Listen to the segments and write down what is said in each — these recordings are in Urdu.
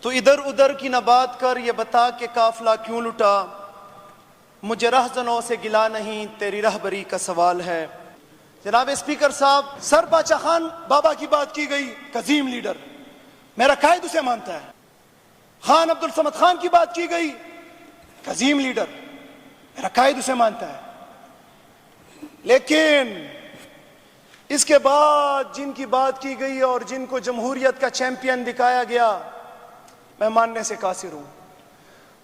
تو ادھر ادھر کی نہ بات کر، یہ بتا کہ قافلہ کیوں لٹا، مجھے رہزنوں سے گلا نہیں، تیری رہبری کا سوال ہے۔ جناب اسپیکر صاحب، سر باچا خان بابا کی بات کی گئی، عظیم لیڈر، میرا قائد اسے مانتا ہے۔ خان عبد الصمد خان کی بات کی گئی، عظیم لیڈر، میرا قائد اسے مانتا ہے۔ لیکن اس کے بعد جن کی بات کی گئی اور جن کو جمہوریت کا چیمپئن دکھایا گیا، میں ماننے سے قاصر ہوں۔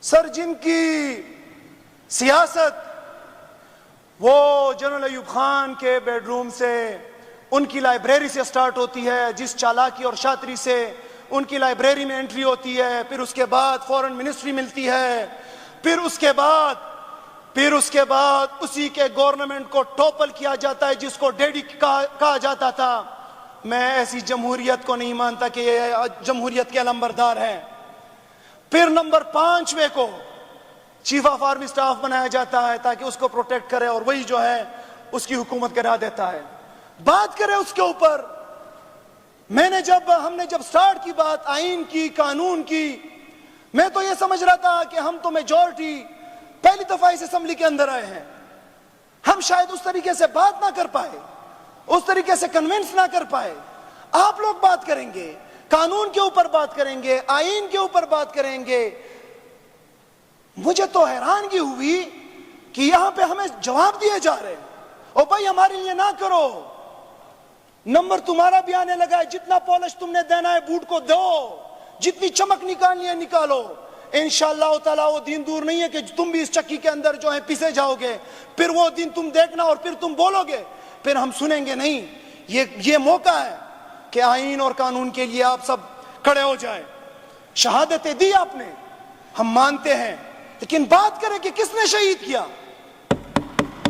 سر، جن کی سیاست وہ جنرل ایوب خان کے بیڈ روم سے، ان کی لائبریری سے سٹارٹ ہوتی ہے، جس چالاکی اور شاطری سے ان کی لائبریری میں انٹری ہوتی ہے، پھر اس کے بعد فورن منسٹری ملتی ہے، پھر اس کے بعد اسی کے گورنمنٹ کو ٹوپل کیا جاتا ہے جس کو ڈیڈی کہا جاتا تھا۔ میں ایسی جمہوریت کو نہیں مانتا کہ یہ جمہوریت کے علمبردار ہیں۔ پھر نمبر 5ویں کو چیف آف آرمی سٹاف بنایا جاتا ہے تاکہ اس کو پروٹیکٹ کرے، اور وہی جو ہے اس کی حکومت کرا دیتا ہے۔ بات کرے اس کے اوپر، ہم نے جب سٹارٹ کی بات آئین کی، قانون کی، میں تو یہ سمجھ رہا تھا کہ ہم تو میجورٹی پہلی دفعہ اس اسمبلی کے اندر آئے ہیں، ہم شاید اس طریقے سے بات نہ کر پائے، اس طریقے سے کنونس نہ کر پائے۔ آپ لوگ بات کریں گے، قانون کے اوپر بات کریں گے، آئین کے اوپر بات کریں گے۔ مجھے تو حیرانگی ہوئی کہ یہاں پہ ہمیں جواب دیے جا رہے ہیں، او بھائی ہمارے لیے نہ کرو، نمبر تمہارا بھی آنے لگا ہے، جتنا پالش تم نے دینا ہے بوٹ کو دو، جتنی چمک نکالنی ہے نکالو۔ انشاءاللہ تعالیٰ وہ دن دور نہیں ہے کہ تم بھی اس چکی کے اندر جو ہے پیسے جاؤ گے، پھر وہ دن تم دیکھنا اور پھر تم بولو گے، پھر ہم سنیں گے نہیں۔ یہ موقع ہے کہ آئین اور قانون کے لیے آپ سب کھڑے ہو جائیں۔ شہادتیں دی آپ نے، ہم مانتے ہیں، لیکن بات کریں کہ کس نے شہید کیا؟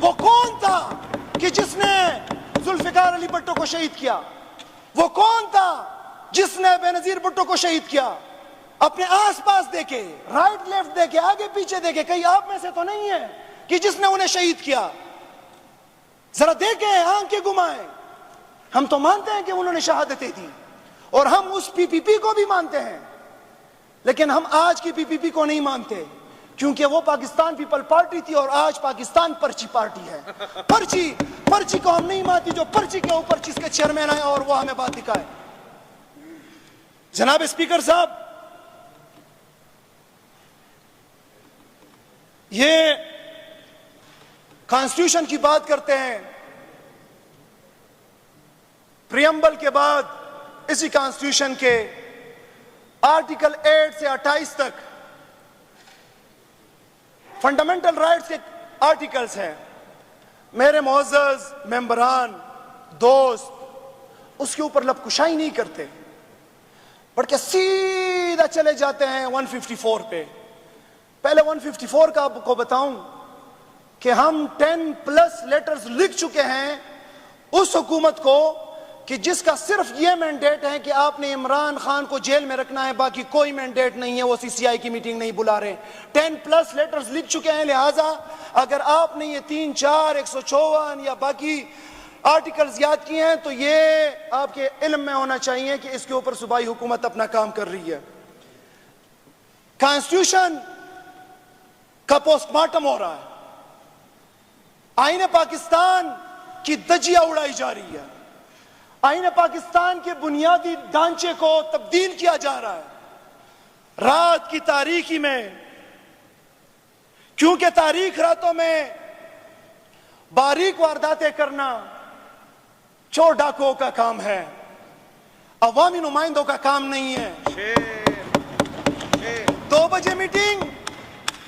وہ کون تھا کہ جس نے ذوالفقار علی بھٹو کو شہید کیا؟ وہ کون تھا جس نے بے نظیر بھٹو کو شہید کیا؟ اپنے آس پاس دیکھے، رائٹ لیفٹ دیکھے، آگے پیچھے دیکھے، کہیں آپ میں سے تو نہیں ہے کہ جس نے انہیں شہید کیا؟ ذرا دیکھیں، آنکھیں گھمائیں۔ ہم تو مانتے ہیں کہ انہوں نے شہادتیں دی، اور ہم اس پی پی پی کو بھی مانتے ہیں، لیکن ہم آج کی پی پی پی کو نہیں مانتے، کیونکہ وہ پاکستان پیپل پارٹی تھی اور آج پاکستان پرچی پارٹی ہے۔ پرچی کو ہم نہیں مانتی، جو پرچی کے اوپر جس کے چیئرمین آئے اور وہ ہمیں بات دکھائے۔ جناب اسپیکر صاحب، یہ کانسٹیٹیوشن کی بات کرتے ہیں، پریمبل کے بعد اسی کانسٹیٹیوشن کے آرٹیکل 8 سے 28 تک فنڈامنٹل رائٹس کے آرٹیکلز ہیں۔ میرے معزز ممبران، دوست، اس کے اوپر لب کشائی نہیں کرتے، بلکہ سیدھا چلے جاتے ہیں 154 پہ۔ پہلے 154 کا آپ کو بتاؤں کہ ہم 10+ لیٹرز لکھ چکے ہیں اس حکومت کو کہ جس کا صرف یہ مینڈیٹ ہے کہ آپ نے عمران خان کو جیل میں رکھنا ہے، باقی کوئی مینڈیٹ نہیں ہے، وہ سی سی آئی کی میٹنگ نہیں بلا رہے۔ 10+ لیٹرز لکھ چکے ہیں، لہٰذا اگر آپ نے یہ 3، 4، 154 یا باقی آرٹیکلز یاد کیے ہیں تو یہ آپ کے علم میں ہونا چاہیے کہ اس کے اوپر صوبائی حکومت اپنا کام کر رہی ہے۔ کانسٹیٹیوشن کا پوسٹ مارٹم ہو رہا ہے، آئین پاکستان کی دجیہ اڑائی جا رہی ہے، آئین پاکستان کے بنیادی ڈھانچے کو تبدیل کیا جا رہا ہے۔ رات کی تاریکی میں، کیونکہ تاریخ راتوں میں باریک وارداتیں کرنا چور ڈاکوؤں کا کام ہے، عوامی نمائندوں کا کام نہیں ہے۔ 2 بجے میٹنگ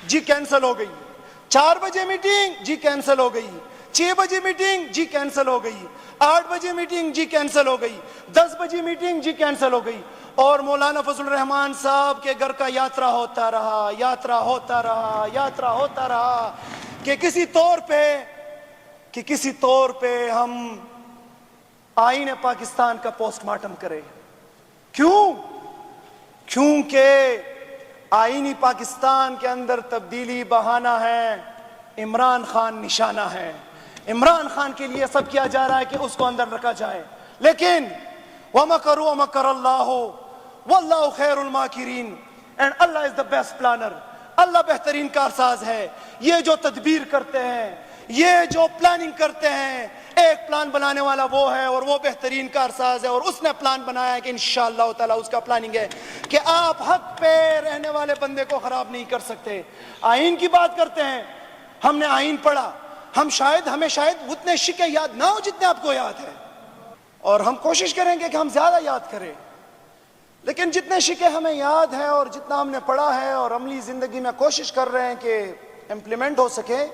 جی کینسل ہو گئی، 4 بجے میٹنگ جی کینسل ہو گئی، 6 بجے میٹنگ جی کینسل ہو گئی، 8 بجے میٹنگ جی کینسل ہو گئی، 10 بجے میٹنگ جی کینسل ہو گئی، اور مولانا فضل الرحمان صاحب کے گھر کا یاترا ہوتا رہا، یاترا ہوتا رہا، یاترا ہوتا رہا، کہ کسی طور پہ ہم آئین پاکستان کا پوسٹ مارٹم کریں۔ کیوں؟ کیونکہ آئینی پاکستان کے اندر تبدیلی بہانہ ہے، عمران خان نشانہ ہے، عمران خان کے لیے سب کیا جا رہا ہے کہ اس کو اندر رکھا جائے۔ لیکن وَمَكَرُوا وَمَكَرَ اللَّهُ واللہ خیر الماکرین، and Allah is the best planner. اللہ بہترین کارساز ہے. یہ جو تدبیر کرتے ہیں، یہ جو پلاننگ کرتے ہیں، ایک پلان بنانے والا وہ ہے اور وہ بہترین کارساز ہے، اور اس نے پلان بنایا ہے کہ انشاءاللہ تعالی اس کا پلاننگ ہے کہ آپ حق پہ رہنے والے بندے کو خراب نہیں کر سکتے. آئین کی بات کرتے ہیں، ہم نے آئین پڑھا، ہمیں شاید اتنے شکے یاد نہ ہو جتنے آپ کو یاد ہے، اور ہم کوشش کریں گے کہ ہم زیادہ یاد کریں، لیکن جتنے شکے ہمیں یاد ہیں اور جتنا ہم نے پڑھا ہے اور عملی زندگی میں کوشش کر رہے ہیں کہ امپلیمنٹ ہو سکے،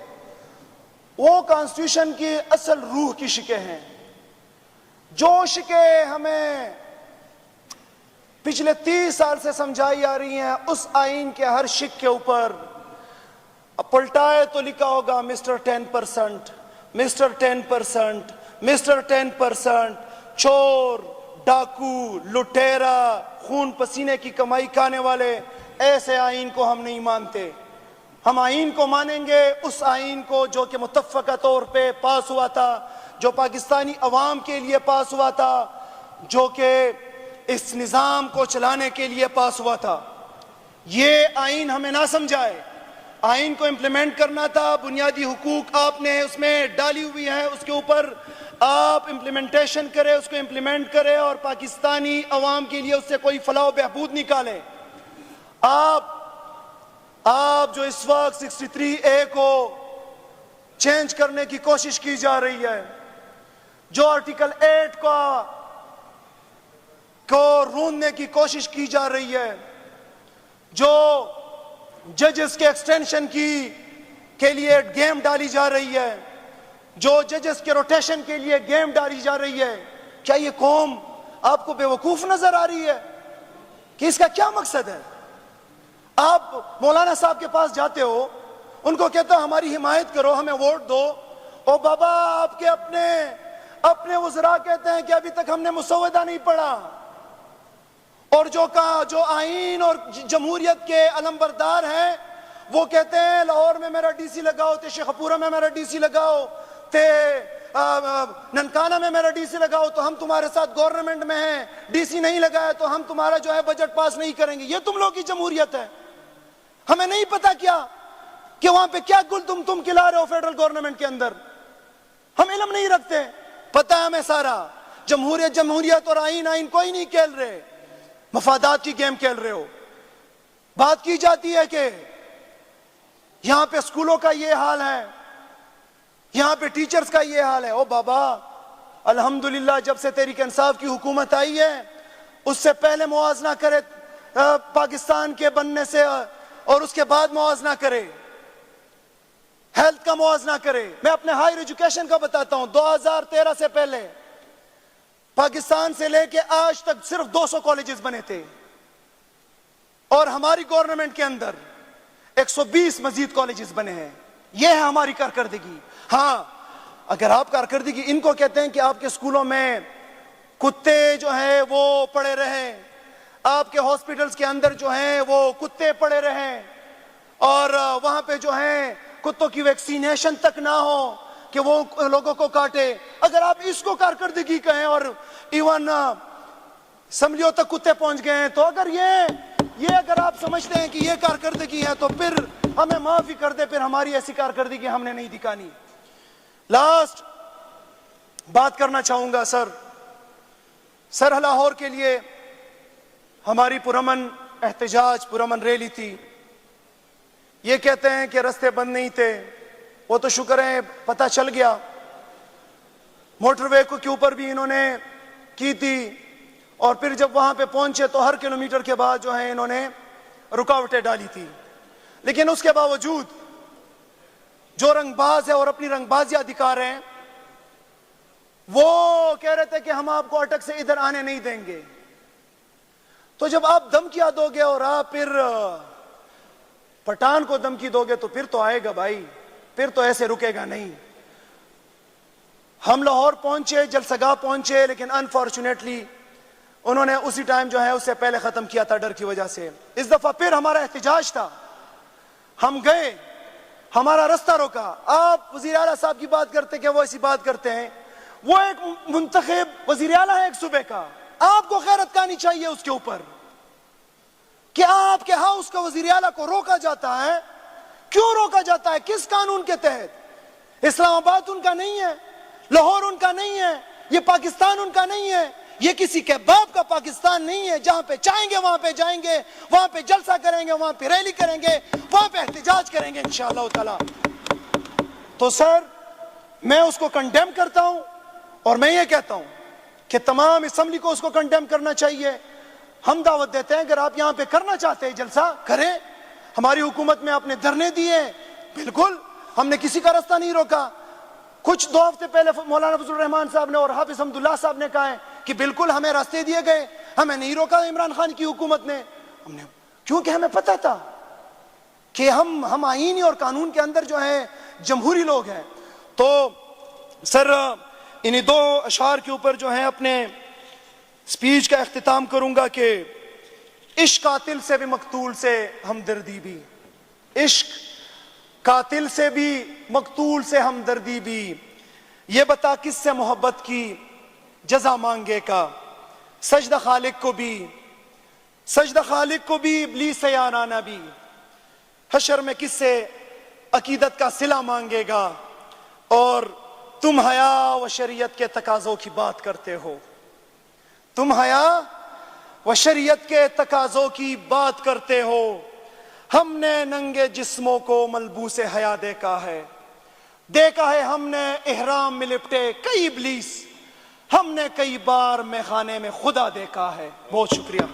وہ کانسٹیٹیوشن کی اصل روح کی شکیں ہیں. جو شکیں ہمیں پچھلے 30 سال سے سمجھائی آ رہی ہیں، اس آئین کے ہر شک کے اوپر پلٹائے تو لکھا ہوگا مسٹر 10%، مسٹر 10%، مسٹر 10%، چور، ڈاکو، لٹیرا، خون پسینے کی کمائی کھانے والے. ایسے آئین کو ہم نہیں مانتے. ہم آئین کو مانیں گے، اس آئین کو جو کہ متفقہ طور پہ پاس ہوا تھا، جو پاکستانی عوام کے لیے پاس ہوا تھا، جو کہ اس نظام کو چلانے کے لیے پاس ہوا تھا. یہ آئین ہمیں نہ سمجھائے. آئین کو امپلیمنٹ کرنا تھا. بنیادی حقوق آپ نے اس میں ڈالی ہوئی ہیں، اس کے اوپر آپ امپلیمنٹیشن کرے، اس کو امپلیمنٹ کرے اور پاکستانی عوام کے لیے اس سے کوئی فلاح و بہبود نکالے. آپ جو اس وقت 63A کو چینج کرنے کی کوشش کی جا رہی ہے، جو آرٹیکل 8 کو روندنے کی کوشش کی جا رہی ہے، جو ججز کے ایکسٹینشن کے لیے گیم ڈالی جا رہی ہے، جو ججز کے روٹیشن کے لیے گیم ڈالی جا رہی ہے، کیا یہ قوم آپ کو بے وقوف نظر آ رہی ہے کہ اس کا کیا مقصد ہے؟ آپ مولانا صاحب کے پاس جاتے ہو، ان کو کہتے ہو ہماری حمایت کرو، ہمیں ووٹ دو. او بابا، آپ کے اپنے وزراء کہتے ہیں کہ ابھی تک ہم نے مسودہ نہیں پڑھا، اور جو آئین اور جمہوریت کے علمبردار ہیں وہ کہتے ہیں لاہور میں میرا ڈی سی لگاؤ، تے شیخ پورہ میں میرا ڈی سی لگاؤ، تے ننکانہ میں میرا ڈی سی لگاؤ، تو ہم تمہارے ساتھ گورنمنٹ میں ہیں. ڈی سی نہیں لگایا تو ہم تمہارا جو ہے بجٹ پاس نہیں کریں گے. یہ تم لوگ کی جمہوریت ہے. ہمیں نہیں پتا کیا کہ وہاں پہ کیا گل تم کھلا رہے ہو فیڈرل گورنمنٹ کے اندر. ہم علم نہیں رکھتے. پتہ ہے ہمیں سارا. جمہوریت اور آئین کوئی نہیں کھیل رہے، مفادات کی گیم کھیل رہے ہو. بات کی جاتی ہے کہ یہاں پہ اسکولوں کا یہ حال ہے، یہاں پہ ٹیچرز کا یہ حال ہے. او بابا، الحمدللہ جب سے تحریک انصاف کی حکومت آئی ہے، اس سے پہلے موازنہ کرے پاکستان کے بننے سے اور اس کے بعد موازنہ کرے، ہیلتھ کا موازنہ کرے. میں اپنے ہائر ایجوکیشن کا بتاتا ہوں. 2013 سے پہلے پاکستان سے لے کے آج تک صرف 200 کالجز بنے تھے، اور ہماری گورنمنٹ کے اندر 120 مزید کالجز بنے ہیں. یہ ہے ہماری کارکردگی. ہاں، اگر آپ کارکردگی ان کو کہتے ہیں کہ آپ کے اسکولوں میں کتے جو ہیں وہ پڑے رہیں، آپ کے ہاسپٹلز کے اندر جو ہیں وہ کتے پڑے رہیں، اور وہاں پہ جو ہیں کتوں کی ویکسینیشن تک نہ ہو کہ وہ لوگوں کو کاٹے، اگر آپ اس کو کارکردگی کہیں اور ایون اسمبلیوں تک کتے پہنچ گئے ہیں، تو اگر آپ سمجھتے ہیں کہ یہ کارکردگی ہے تو پھر ہمیں معافی کر دے. پھر ہماری ایسی کارکردگی ہم نے نہیں دکھانی. لاسٹ بات کرنا چاہوں گا سر لاہور کے لیے ہماری پرامن احتجاج، پرامن ریلی تھی. یہ کہتے ہیں کہ رستے بند نہیں تھے، وہ تو شکر ہے پتہ چل گیا. موٹر وے کے اوپر بھی انہوں نے کی تھی، اور پھر جب وہاں پہ پہنچے تو ہر کلومیٹر کے بعد جو ہے انہوں نے رکاوٹیں ڈالی تھی. لیکن اس کے باوجود جو رنگ باز ہے اور اپنی رنگ بازیاں دکھا رہے ہیں، وہ کہہ رہے تھے کہ ہم آپ کو اٹک سے ادھر آنے نہیں دیں گے. تو جب آپ دھمکیاں دو گے اور آپ پھر پٹھان کو دھمکی دو گے تو پھر تو آئے گا بھائی، پھر تو ایسے رکے گا نہیں. ہم لاہور پہنچے، جلسگاہ پہنچے، لیکن انفارچونیٹلی انہوں نے اسی ٹائم جو ہے اس سے پہلے ختم کیا تھا ڈر کی وجہ سے. اس دفعہ پھر ہمارا احتجاج تھا، ہم گئے، ہمارا رستہ روکا. آپ وزیر اعلیٰ صاحب کی بات کرتے کہ وہ ایسی بات کرتے ہیں، وہ ایک منتخب وزیر اعلیٰ ہے ایک صوبے کا، آپ کو غیرت کرنی چاہیے اس کے اوپر. آپ کے ہاؤس کا وزیر اعلیٰ کو روکا جاتا ہے، کیوں روکا جاتا ہے؟ کس قانون کے تحت؟ اسلام آباد ان کا نہیں ہے، لاہور ان کا نہیں ہے، یہ پاکستان ان کا نہیں ہے، یہ کسی کے باپ کا پاکستان نہیں ہے۔ جہاں پہ چاہیں گے وہاں پہ جائیں گے، وہاں پہ جلسہ کریں گے، وہاں پہ ریلی کریں گے، وہاں پہ احتجاج کریں گے انشاءاللہ تعالی۔ تو سر میں اس کو کنڈیم کرتا ہوں، اور میں یہ کہتا ہوں کہ تمام اسمبلی کو اس کو کنڈیم کرنا چاہیے۔ ہم دعوت دیتے ہیں اگر آپ یہاں پہ کرنا چاہتے ہیں جلسہ کریں، ہماری حکومت میں آپ نے دھرنے دیے، بالکل ہم نے کسی کا راستہ نہیں روکا۔ کچھ 2 ہفتے پہلے مولانا فضل الرحمان صاحب نے اور حافظ حمداللہ صاحب نے کہا ہے کہ بالکل ہمیں راستے دیے گئے، ہمیں نہیں روکا عمران خان کی حکومت نے، کیونکہ ہمیں پتہ تھا کہ ہم آئینی اور قانون کے اندر جو ہیں جمہوری لوگ ہیں۔ تو سر انہی 2 اشعار کے اوپر جو ہیں اپنے سپیچ کا اختتام کروں گا کہ عشق قاتل سے بھی مقتول سے ہمدردی بھی، عشق قاتل سے بھی مقتول سے ہمدردی بھی، یہ بتا کس سے محبت کی جزا مانگے کا، سجدہ خالق کو بھی ابلیس سے یارانہ بھی، حشر میں کس سے عقیدت کا صلہ مانگے گا، اور تم حیا و شریعت کے تقاضوں کی بات کرتے ہو، تم حیا و شریعت کے تقاضوں کی بات کرتے ہو، ہم نے ننگے جسموں کو ملبوس حیا دیکھا ہے ہم نے احرام میں لپٹے کئی ابلیس، ہم نے کئی بار میخانے میں خدا دیکھا ہے۔ بہت شکریہ۔